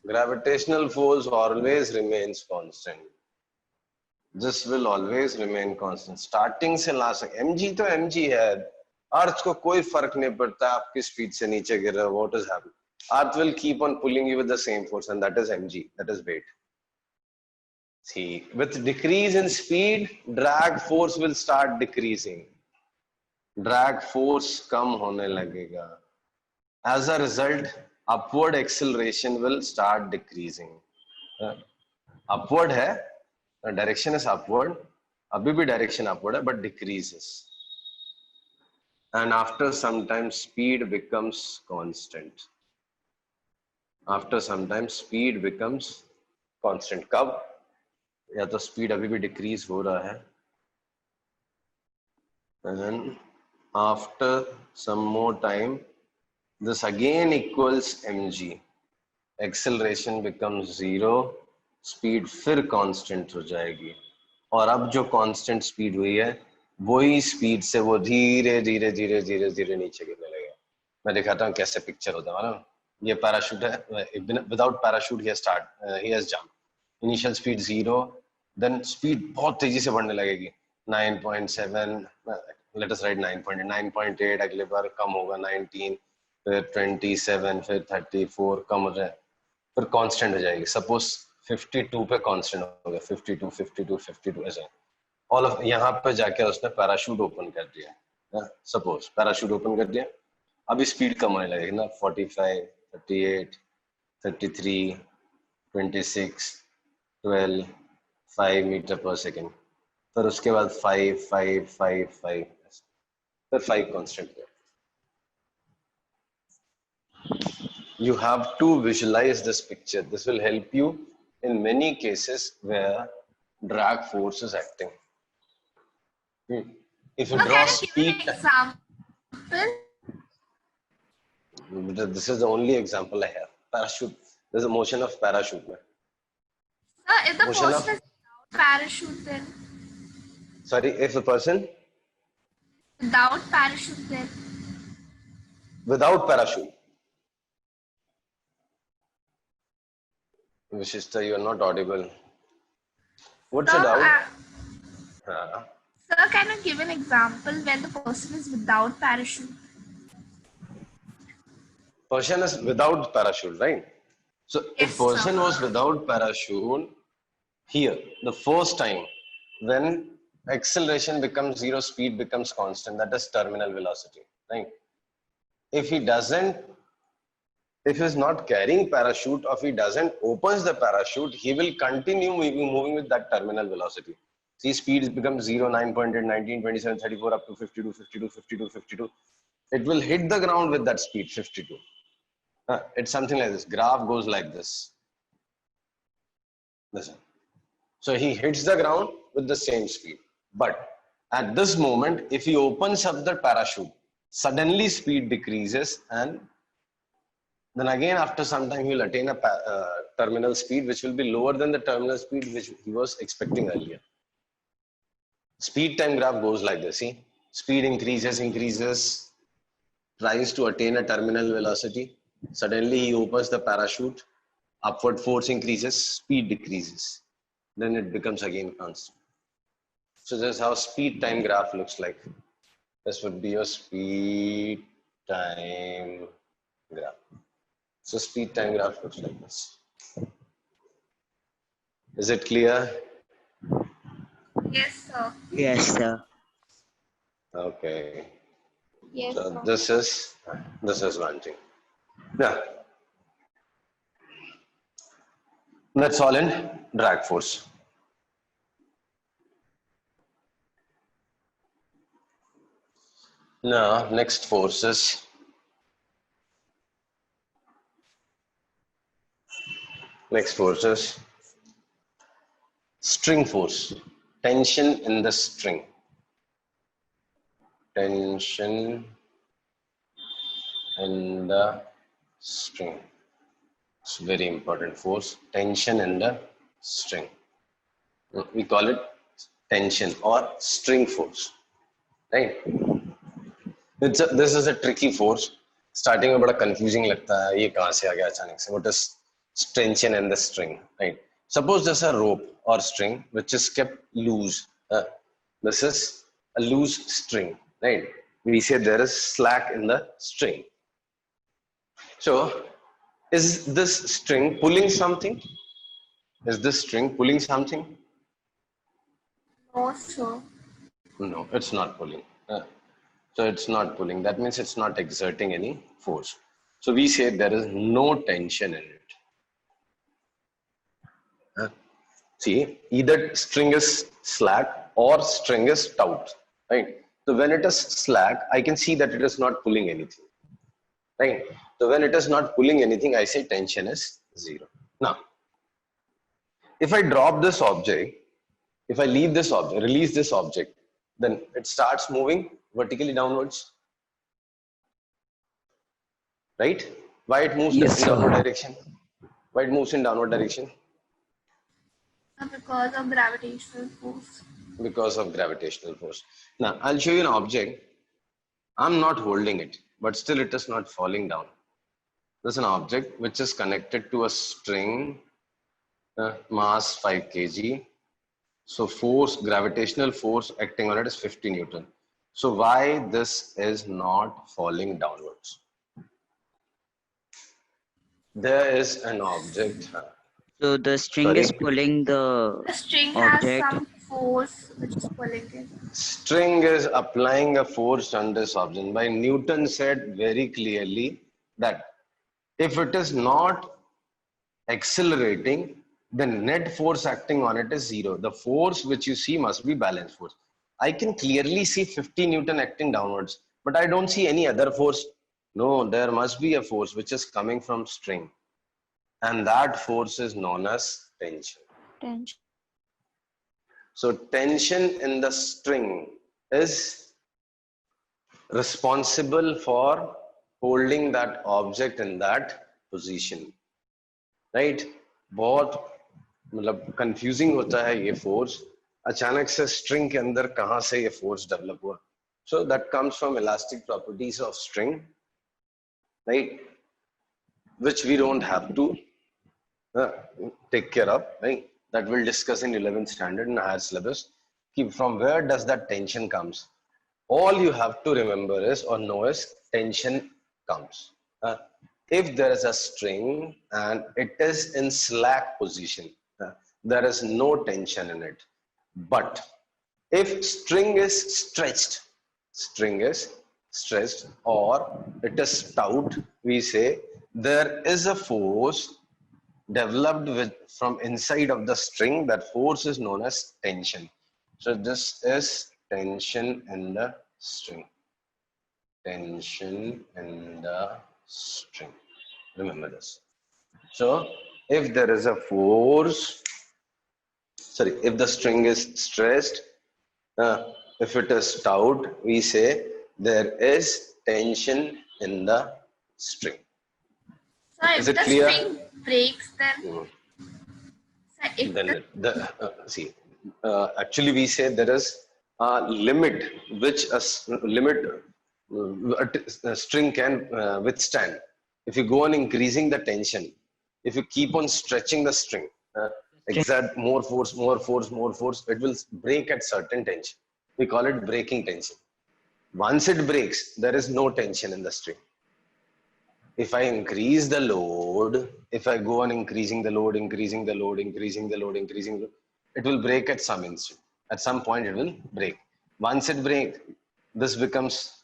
Gravitational force always remains constant. This will always remain constant. Starting से last तक mg तो mg है. Earth को कोई फर्क नहीं पड़ता आपकी स्पीड से नीचे गिर रहा है. What is happening? Earth will keep on pulling you with the same force, and that is mg. That is weight. See, with decrease in speed, drag force will start decreasing. Drag force कम होने लगेगा. As a result, upward acceleration will start decreasing. Upward है, direction is upward. अभी भी direction upward है, but decreases. And after some time, speed becomes constant. After some time, speed becomes constant. कब? या तो speed अभी भी decrease हो रहा है. And then after some more time, this again equals mg. Acceleration becomes 0. Speed फिर constant हो जाएगी. और अब जो constant speed हुई है, वही speed से वो धीरे धीरे धीरे धीरे धीरे नीचे गिरने लगेगा. मैं दिखाता हूँ कैसे picture होता है ना. ये parachute है. Without parachute he has jumped. Initial speed 0. Then speed बहुत तेजी से बढ़ने लगेगी. 9.7. Let us write 9.8. 9.8 अगले बार कम होगा 19. फिर 27, फिर 34 कम हो जाए, फिर कांस्टेंट हो जाएगी. सपोज 52 पे कांस्टेंट हो गया. 52, 52, 52 ऐसे. ऑल ऑफ यहाँ पे जाके उसने पैराशूट ओपन कर दिया. सपोज पैराशूट ओपन कर दिया. अभी स्पीड कम होने लगेगी ना. 45, 38, 33, 26, 12, 5 मीटर पर सेकेंड. फिर उसके बाद 5, 5, 5, 5, फिर 5 constant. You have to visualize this picture. This will help you in many cases where drag force is acting. If you draw speed, this is the only example I have. Parachute. There's a motion of parachute. Sir, if the person is without parachute, then sorry, if the person without parachute, then without parachute. Vishishta, you are not audible. What's sir, the doubt? Sir, can you give an example when the person is without parachute? Person is without parachute, right? So yes, if person sir. was without parachute, here, the first time, when acceleration becomes 0, speed becomes constant, that is terminal velocity, right? If he is not carrying parachute, or if he doesn't opens the parachute, he will continue moving with that terminal velocity. See, speed becomes 0, 9.8, 19, 27, 34, up to 52, 52, 52, 52. It will hit the ground with that speed, 52. It's something like this. Graph goes like this. Listen. So he hits the ground with the same speed. But at this moment, if he opens up the parachute, suddenly speed decreases, and then again after some time he will attain a terminal speed which will be lower than the terminal speed which he was expecting earlier. Speed time graph goes like this. See, speed increases, tries to attain a terminal velocity. Suddenly he opens the parachute, upward force increases, speed decreases. Then it becomes again constant. So this is how speed time graph looks like. This would be your speed time graph. So speed time graph looks like this. Is it clear? Yes, sir. Yes, sir. Okay. Yes, So sir. this is one thing. Yeah. That's all in drag force. Now, next force is string force. Tension in the string. Tension in the string. It's very important force. Tension in the string. We call it tension or string force. Right? This is a tricky force. Starting में बड़ा confusing लगता है, ये कहाँ से आ गया अचानक से. What is tension in the string, right? Suppose there's a rope or string which is kept loose. This is a loose string, right? We say there is slack in the string. So is this string pulling something? Is this string pulling something? No, sir. No, it's not pulling. So it's not pulling. That means it's not exerting any force. So we say there is no tension in it. See, either string is slack or string is taut, right? So when it is slack, I can see that it is not pulling anything, right? So when it is not pulling anything, I say tension is 0. Now, if I drop this object, if I leave this object, release this object, then it starts moving vertically downwards, right? Why it moves Yes, in sir. downward direction? Why it moves in downward direction? Because of gravitational force. Because of gravitational force. Now, I'll show you an object. I'm not holding it, but still it is not falling down. There's an object which is connected to a string, mass 5 kg. So force, gravitational force acting on it is 50 Newton. So why this is not falling downwards? There is an object. So the string Sorry? is pulling the The string has object. some force which is pulling it. String is applying a force on this object. By Newton said very clearly that if it is not accelerating, the net force acting on it is 0. The force which you see must be balance force. I can clearly see 50 Newton acting downwards, but I don't see any other force. No, there must be a force which is coming from string, and that force is known as tension. So tension in the string is responsible for holding that object in that position, right? बहुत मतलब confusing होता है ये force. अचानक से string के अंदर कहां से ये फोर्स डेवलप हुआ? So that comes from elastic properties of string, right? Which we don't have to take care of, right? That we'll discuss in 11th standard in higher syllabus. From where does that tension comes? All you have to remember is or know is tension comes. If there is a string and it is in slack position, there is no tension in it. But if string is stretched or it is taut, we say there is a force developed from inside of the string. That force is known as tension. So this is tension in the string. Tension in the string. Remember this. So if there is a force, if the string is stressed, if it is taut, we say there is tension in the string. So if Is it the clear? string breaks, then Then actually we say there is a limit which a string can withstand. If you go on increasing the tension, if you keep on stretching the string, exert more force, it will break at certain tension. We call it breaking tension. Once it breaks, there is no tension in the string. If I increase the load, if I go on increasing the load, it will break at some instant. At some point it will break. Once it breaks, this becomes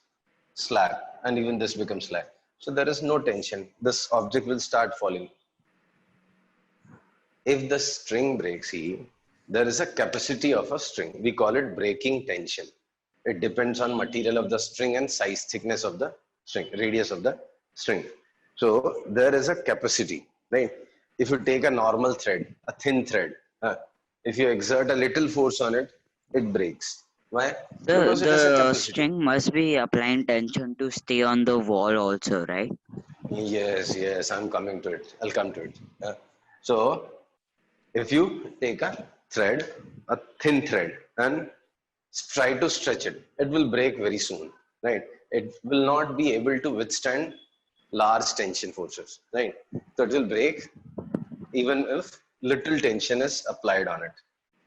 slack and even this becomes slack. So there is no tension. This object will start falling. If the string breaks, there is a capacity of a string. We call it breaking tension. It depends on material of the string and size, thickness of the string, radius of the string. So there is a capacity, right? If you take a normal thread, a thin thread, if you exert a little force on it, it breaks. Why? Because it has a The capacity. string must be applying tension to stay on the wall also, right? Yes, I'm coming to it. I'll come to it. So if you take a thread, a thin thread, and try to stretch it, it will break very soon, right? It will not be able to withstand large tension forces, right? So it will break even if little tension is applied on it,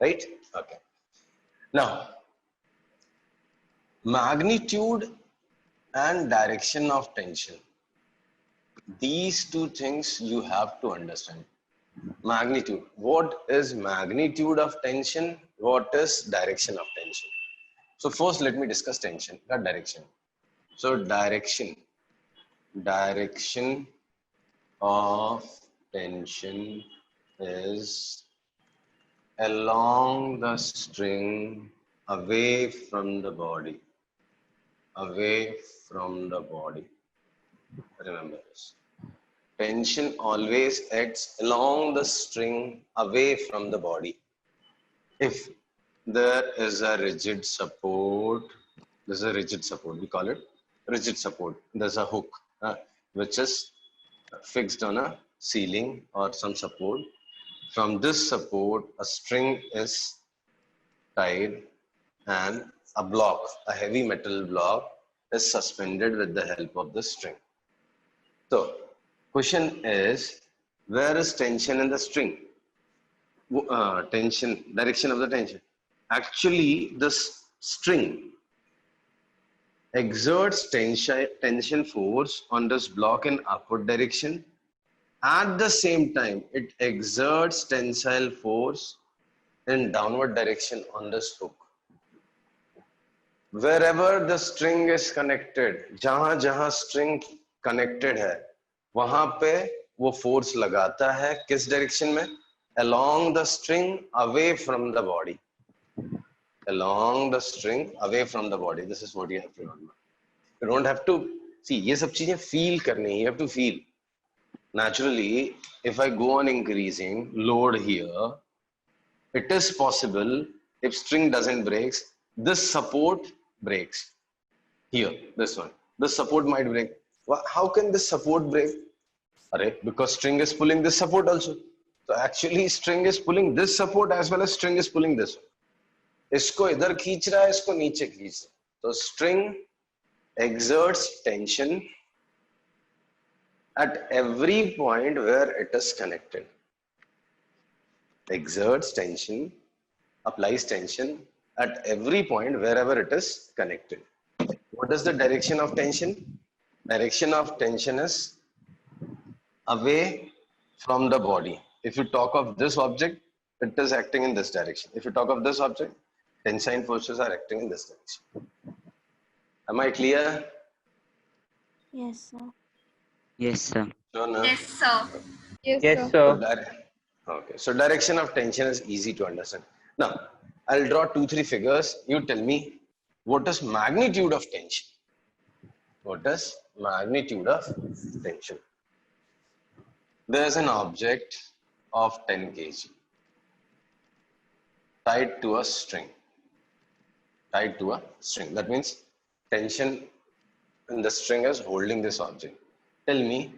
right? Okay. Now, magnitude and direction of tension. These two things you have to understand. Magnitude. What is magnitude of tension? What is direction of tension? So first let me discuss tension, not direction. So direction of tension is along the string away from the body. Away from the body. Remember this. Tension always acts along the string away from the body. If there is a rigid support, we call it rigid support. There's a hook which is fixed on a ceiling or some support. From this support, a string is tied and a block, a heavy metal block, is suspended with the help of the string. So, question is, where is tension in the string? Direction of the tension. Actually, this string exerts tension force on this block in upward direction. At the same time, it exerts tensile force in downward direction on this hook. Wherever the string is connected, जहां string connected है, वहां पे वो force लगाता है किस direction में? Along the string away from the body. Along the string away from the body. This is what you have to remember. You don't have to see. ये सब चीजें feel करनी. You have to feel. Naturally, if I go on increasing load here, it is possible if string doesn't break, this support breaks. Here, this one. This support might break. Well, how can this support break? Because string is pulling this support also. So actually string is pulling this support as well as string is pulling this one. इसको इधर खींच रहा है, इसको नीचे खींच रहा है. So string exerts tension at every point where it is connected. Exerts tension, applies tension at every point wherever it is connected. What is the direction of tension? Direction of tension is away from the body. If you talk of this object, it is acting in this direction. If you talk of this object, tensile forces are acting in this direction. Am I clear? Yes, sir. Yes, sir. Sure, no? Yes, sir. Yes, sir. Okay, so direction of tension is easy to understand. Now, I'll draw 2-3 figures. You tell me, what is magnitude of tension? What is magnitude of tension? There's an object of 10 kg tied to a string. Tied to a string. That means tension in the string is holding this object. Tell me,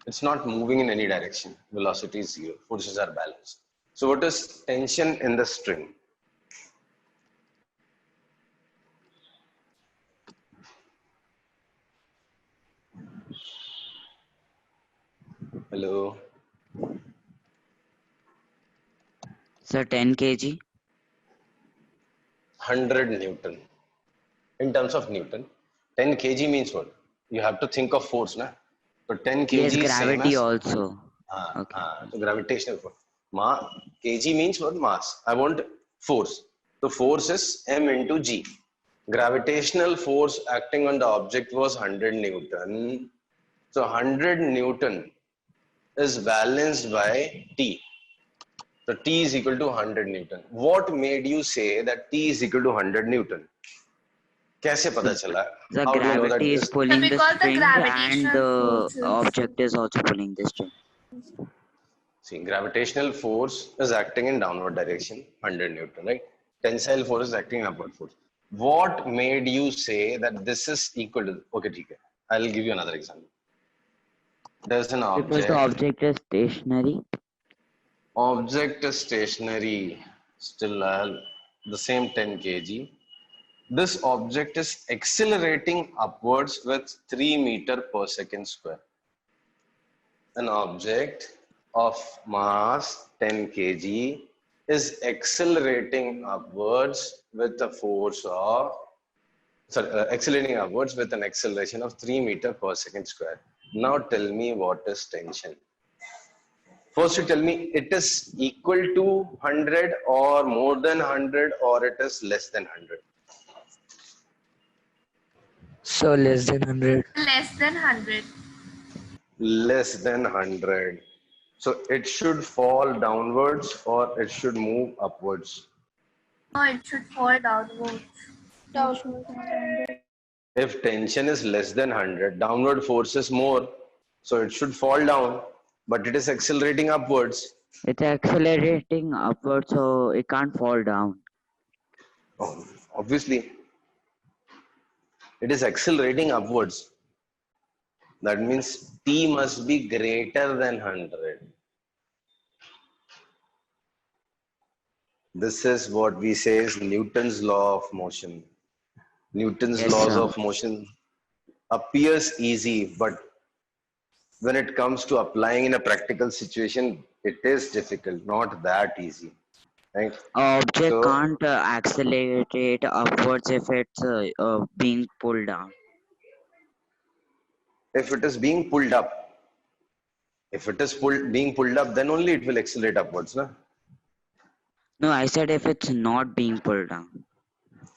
it's not moving in any direction. Velocity is 0. Forces are balanced. So what is tension in the string? Hello? Sir, 10 kg. 100 Newton. In terms of Newton, 10 kg means what? You have to think of force, na? So 10 kg Yes, is gravity same as, also. Okay. so gravitational force. Kg means what? Mass. I want force. So force is m into g. Gravitational force acting on the object was 100 Newton. So 100 Newton is balanced by T. So T is equal to 100 Newton. What made you say that T is equal to 100 Newton? कैसे पता चला? The How do you know that gravity is this? pulling the Because the string and gravitational the forces. object is also pulling the string. See, gravitational force is acting in downward direction, 100 Newton, right? Tensile force is acting in upward force. What made you say that this is equal to? Okay, okay. I'll give you another example. There's an Because object. the object is stationary. Object is stationary. Still, the same 10 kg. This object is accelerating upwards with 3 meters per second square. an object of mass 10 kg is accelerating upwards with a force of accelerating upwards with an acceleration of 3 meter per second square. Now tell me what is tension. First you tell me it is equal to 100 or more than 100 or it is less than 100. So less than 100. Less than 100. Less than 100. So it should fall downwards or it should move upwards. No, it should fall downwards. If tension is less than 100, downward force is more. So it should fall down, but it is accelerating upwards. It's accelerating upwards, so it can't fall down. Oh, obviously, it is accelerating upwards. That means T must be greater than 100. This is what we say is Newton's law of motion. Newton's Yes, laws sir. of motion appears easy, but when it comes to applying in a practical situation, it is difficult, not that easy, right? Object So, can't accelerate upwards if it's being pulled down. if it is being pulled up, if it is being pulled up, then only it will accelerate upwards, na? No, I said if it's not being pulled down.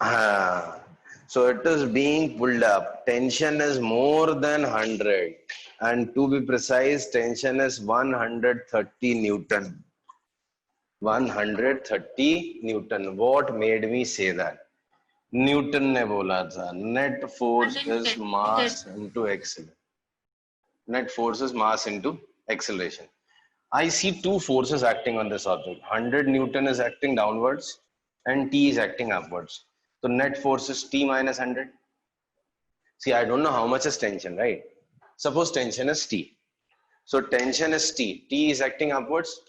Ah, so it is being pulled up. Tension is more than 100. And to be precise, tension is 130 Newton. 130 Newton. What made me say that? Newton ने बोला था net force is mass into acceleration. Net force is mass into acceleration. I see two forces acting on this object. 100 Newton is acting downwards and T is acting upwards. So net force is T minus 100. See, I don't know how much is tension, right? Suppose tension is T. So tension is T. T is acting upwards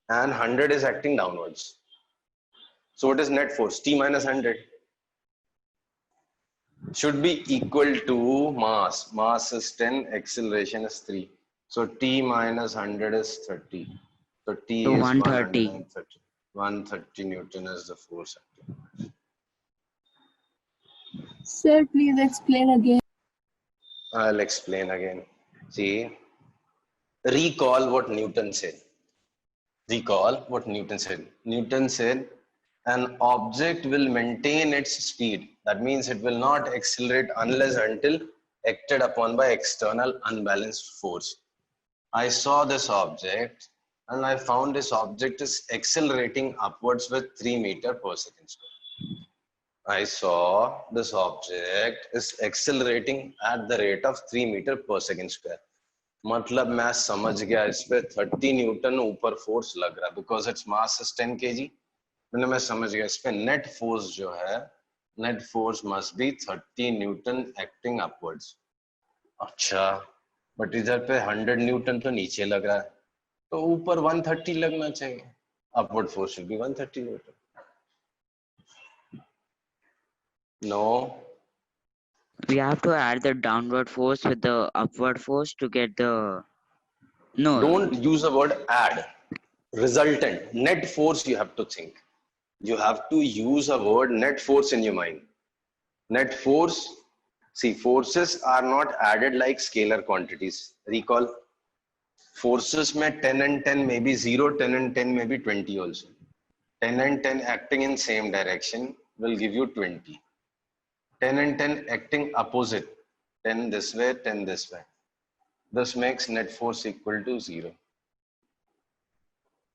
and 100 is acting downwards. So what is net force? T minus 100. Should be equal to mass. Mass is 10, acceleration is 3. So T minus 100 is 30. So T So is 130. 130. 130 Newton is the force acting. Sir, please explain again. I'll explain again. See, recall what Newton said. Recall what Newton said. Newton said an object will maintain its speed. That means it will not accelerate unless until acted upon by external unbalanced force. I saw this object and I found this object is accelerating upwards with 3 meter per second square. I saw this object is accelerating at the rate of 3 meter per second square. मतलब मैं समझ गया इस पे 30 Newton ऊपर force लग रहा है because its mass is 10 kg. मैंने मैं समझ गया इस पे नेट फोर्स जो है net force must be 30 Newton acting upwards. अच्छा बट इधर पे 100 न्यूटन तो नीचे लग रहा है तो ऊपर 130 लगना चाहिए. Upward force should be 130 Newton. No. We have to add the downward force with the upward force to get the... No. Don't use the word add. Resultant. Net force you have to think. You have to use a word net force in your mind. Net force. See, forces are not added like scalar quantities. Recall. Forces may 10 and 10 may be 0, 10 and 10 may be 20 also. 10 and 10 acting in same direction will give you 20. 10 and 10 acting opposite. 10 this way, 10 this way. This makes net force equal to 0.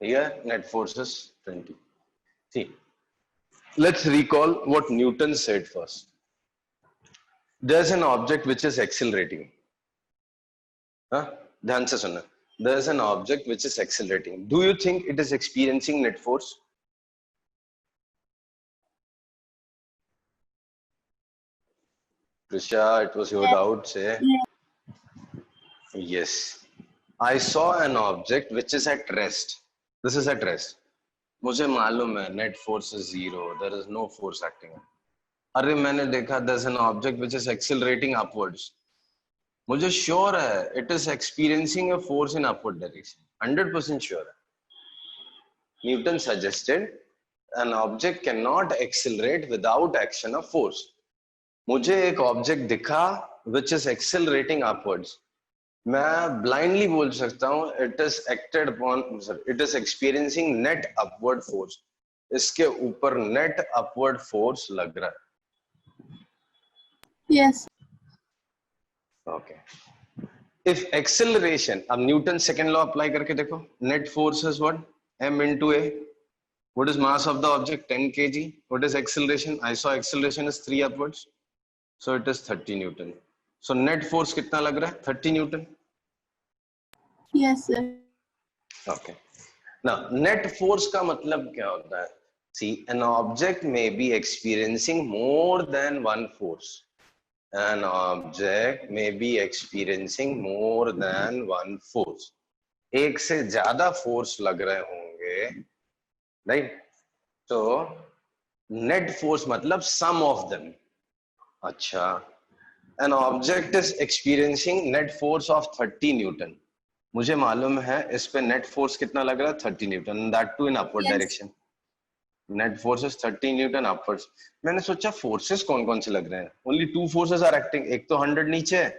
Here, net force is 20. See, let's recall what Newton said first. There's an object which is accelerating. ध्यान से सुनना. There's an object which is accelerating. Do you think it is experiencing net force? Prisha, it was your doubt, say. Yes. I saw an object which is at rest. This is at rest. मुझे मालूम है net force is 0. There is no force acting. अरे मैंने देखा there's an object which is accelerating upwards. मुझे sure है it is experiencing a force in upward direction, 100% sure है. Newton suggested an object cannot accelerate without action of force. मुझे एक object दिखा which is accelerating upwards, मैं blindly बोल सकता हूँ it is acted upon, it is experiencing net upward force. इसके ऊपर net upward force लग रहा है. Yes. Okay. If acceleration, अब न्यूटन सेकेंड लॉ अप्लाई करके देखो, net force is what? m into a. What is mass of the object? 10 kg. What is acceleration? I saw acceleration is 3 upwards. So it is 30 Newton. So net force कितना लग रहा है? 30 Newton. Yes, sir. Okay. Now net force का मतलब क्या होता है? See, an object may be experiencing more than one force. An object may be experiencing more than one force. एक से ज्यादा force लग रहे होंगे. Right? So net force मतलब sum of them. अच्छा, an object is experiencing net force of 30 Newton. मुझे मालूम है इस पे net force कितना लग रहा है? 30 Newton. That too in upward Yes. direction. Net force is 30 Newton upwards. मैंने सोचा forces कौन कौन से लग रहे हैं? Only two forces are acting. एक तो 100 नीचे है,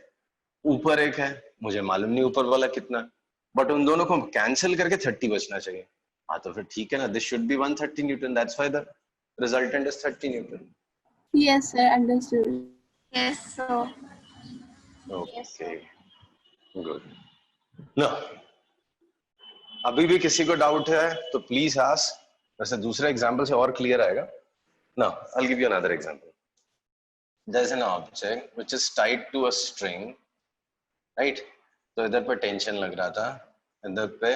ऊपर एक है. मुझे मालूम नहीं ऊपर वाला कितना. But उन दोनों को कैंसिल करके 30 बचना चाहिए. हाँ तो फिर ठीक है ना, this should be 130 Newton. That's why the resultant is 30 Newton. Yes, sir. Understood. Yes, sir. Okay, good. Now, अभी भी किसी को डाउट है तो प्लीज आस्क. वैसे दूसरे एग्जांपल से और क्लियर आएगा. Now, I'll give you another example. There's an object which is tied to a string, right? तो इधर पे टेंशन लग रहा था, इधर पे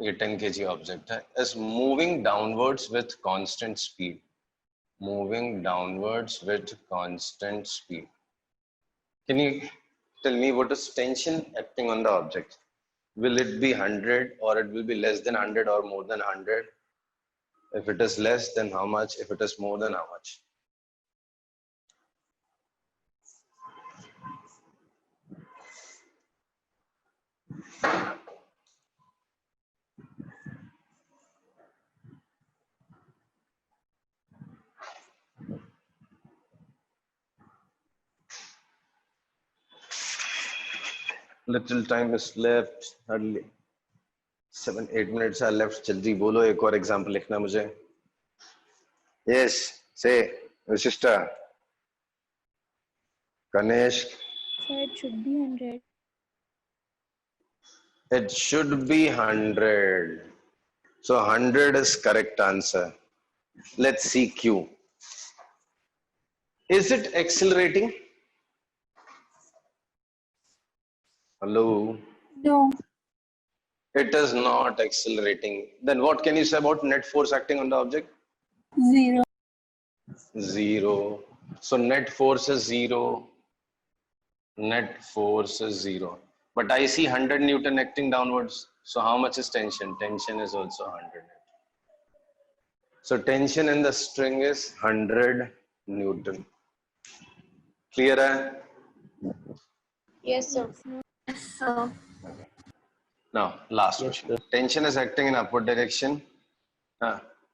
ये 10 kg ऑब्जेक्ट है, is moving downwards with constant speed. Moving downwards with constant speed. Can you tell me what is tension acting on the object? Will it be 100 or it will be less than 100 or more than 100? If it is less, then how much? If it is more, than how much? Little time is left. Hardly 7-8 minutes are left. जल्दी बोलो, एक और example लिखना मुझे. Yes, say, Vishishta. Ganesh. So it should be 100. It should be 100. So 100 is correct answer. Let's see Q. Is it accelerating? Hello? No. It is not accelerating. Then what can you say about net force acting on the object? 0. 0. So net force is 0. Net force is 0. But I see 100 Newton acting downwards. So how much is tension? Tension is also 100. So tension in the string is 100 Newton. Clear hai? Yes, sir. Yes, sir. Now, last Yes, question. sir. Tension is acting in upward direction.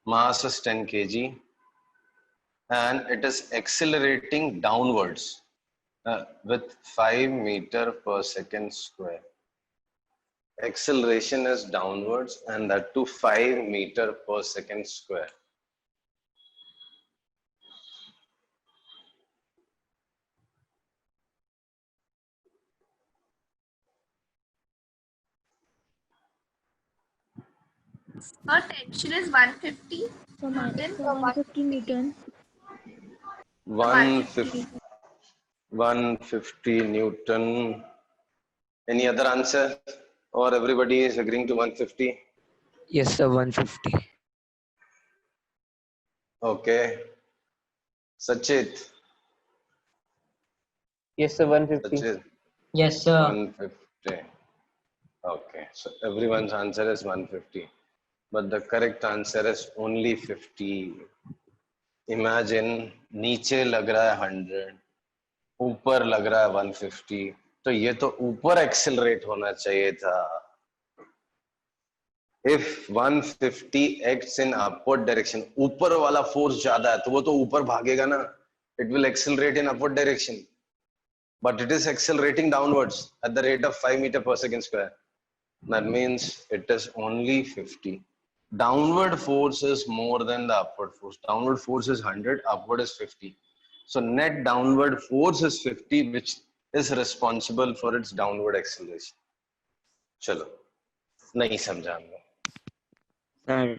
Mass is 10 kg. And it is accelerating downwards with 5 meter per second square. Acceleration is downwards and that to 5 meter per second square. Our tension is 150 So Newton. 150 Newton. 150 Newton. Any other answer? Or everybody is agreeing to 150? Yes, sir. 150. Okay. Sachit. Yes, sir. 150. Sachit. Yes, sir. 150. Okay. So everyone's answer is 150. But the correct answer is only 50. Imagine नीचे लग रहा है 100, ऊपर लग रहा है 150. तो ये तो ऊपर एक्सेलरेट होना चाहिए था. If 150 acts in upward direction, ऊपर वाला फोर्स ज्यादा है तो वो तो ऊपर भागेगा ना. It will accelerate in upward direction, but it is accelerating downwards at the rate of 5 meter per second square. That means it is only 50. Downward force is more than the upward force. Downward force is 100, upward is 50. So net downward force is 50, which is responsible for its downward acceleration. चलो, नहीं समझा हमने. Sir,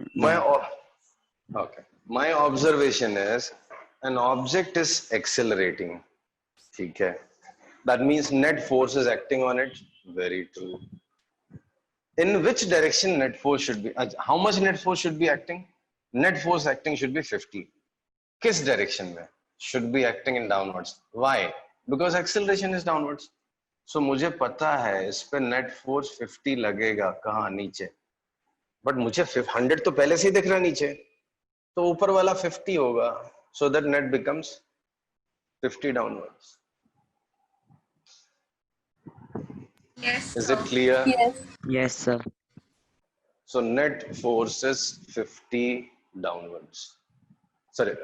My observation is an object is accelerating. ठीक है. That means net force is acting on it. Very true. In which direction net force should be? How much net force should be acting? Net force acting should be 50. किस direction में? Should be acting in downwards. Why? Because acceleration is downwards. So मुझे पता है इस पे net force 50 लगेगा. कहाँ? नीचे. But मुझे 100 तो पहले से ही दिख रहा नीचे. तो ऊपर वाला 50 होगा. So that net becomes 50 downwards. Yes, Is sir. it clear? Yes. yes, sir. So net force is 50 downwards. Sorry,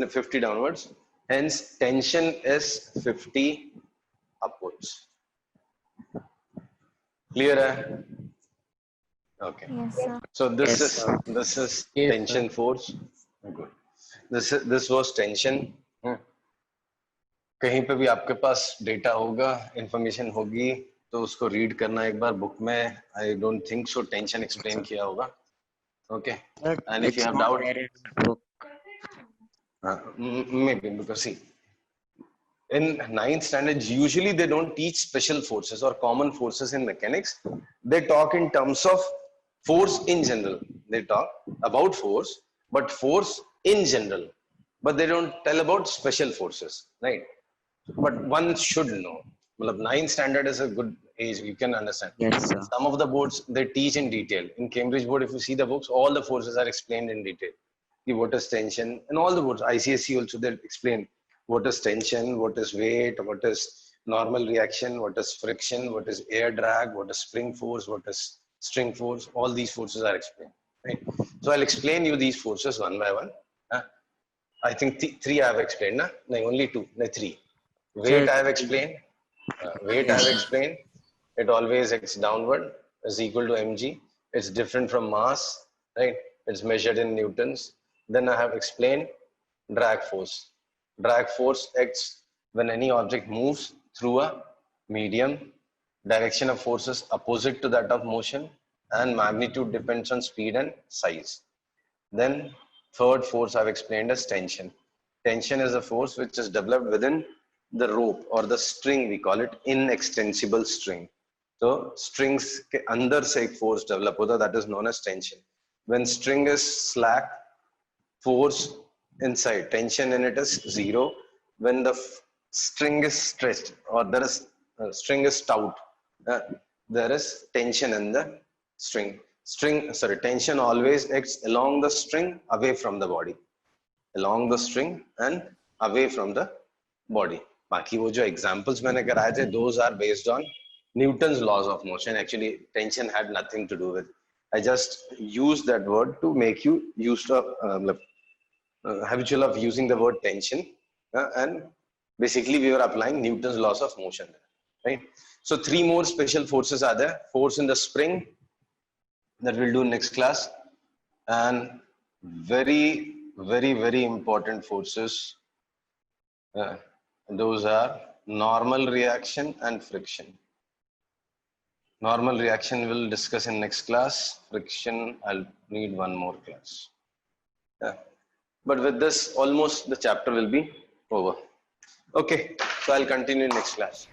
50 downwards. Hence tension is 50 upwards. Clear? Okay. Yes, sir. So this Yes, sir. is Yes, tension force. Good. This was tension. कहीं पे भी आपके पास data होगा, information होगी तो उसको read करना एक बार बुक में. I don't think so tension explain किया होगा. Okay. Sir, And if you it's have not doubt, there in the book. maybe because see, in 9th standard usually they don't teach special forces or common forces in mechanics. They talk in terms of force in general. They talk about force, but force in general, but they don't tell about special forces, right? But one should know. Well, 9th standard is a good age, you can understand. Yes, sir. Some of the boards they teach in detail. In Cambridge board, if you see the books, all the forces are explained in detail. What is tension, and all the boards, ICSE also, they explain what is tension, what is weight, what is normal reaction, what is friction, what is air drag, what is spring force, what is string force. All these forces are explained, right? So I'll explain you these forces one by one. I think three I have explained, na? No, only two, no, three. Weight I have explained. Weight I have explained. It always acts downward, is equal to mg. It's different from mass, right? It's measured in newtons. Then I have explained drag force. Drag force acts when any object moves through a medium. Direction of force is opposite to that of motion, and magnitude depends on speed and size. Then third force I've explained as tension. Tension is a force which is developed within the rope or the string, we call it inextensible string. So strings के अंदर से एक force develop होता है, that is known as tension. When string is slack, force inside, tension in it is zero. When the string is stretched or there is string is stout, there is tension in the string. Tension always acts along the string, away from the body. Along the string and away from the body. बाकी वो जो examples मैंने कराए थे, those are based on Newton's laws of motion. Actually, tension had nothing to do with. I just used that word to make you used to habitual of using the word tension, and basically we were applying Newton's laws of motion, right? So three more special forces are there. Force in the spring, that we'll do next class, and very, very, very important forces. Those are normal reaction and friction. Normal reaction we'll discuss in next class. Friction, I'll need one more class. But with this, almost the chapter will be over. Okay, so I'll continue next class.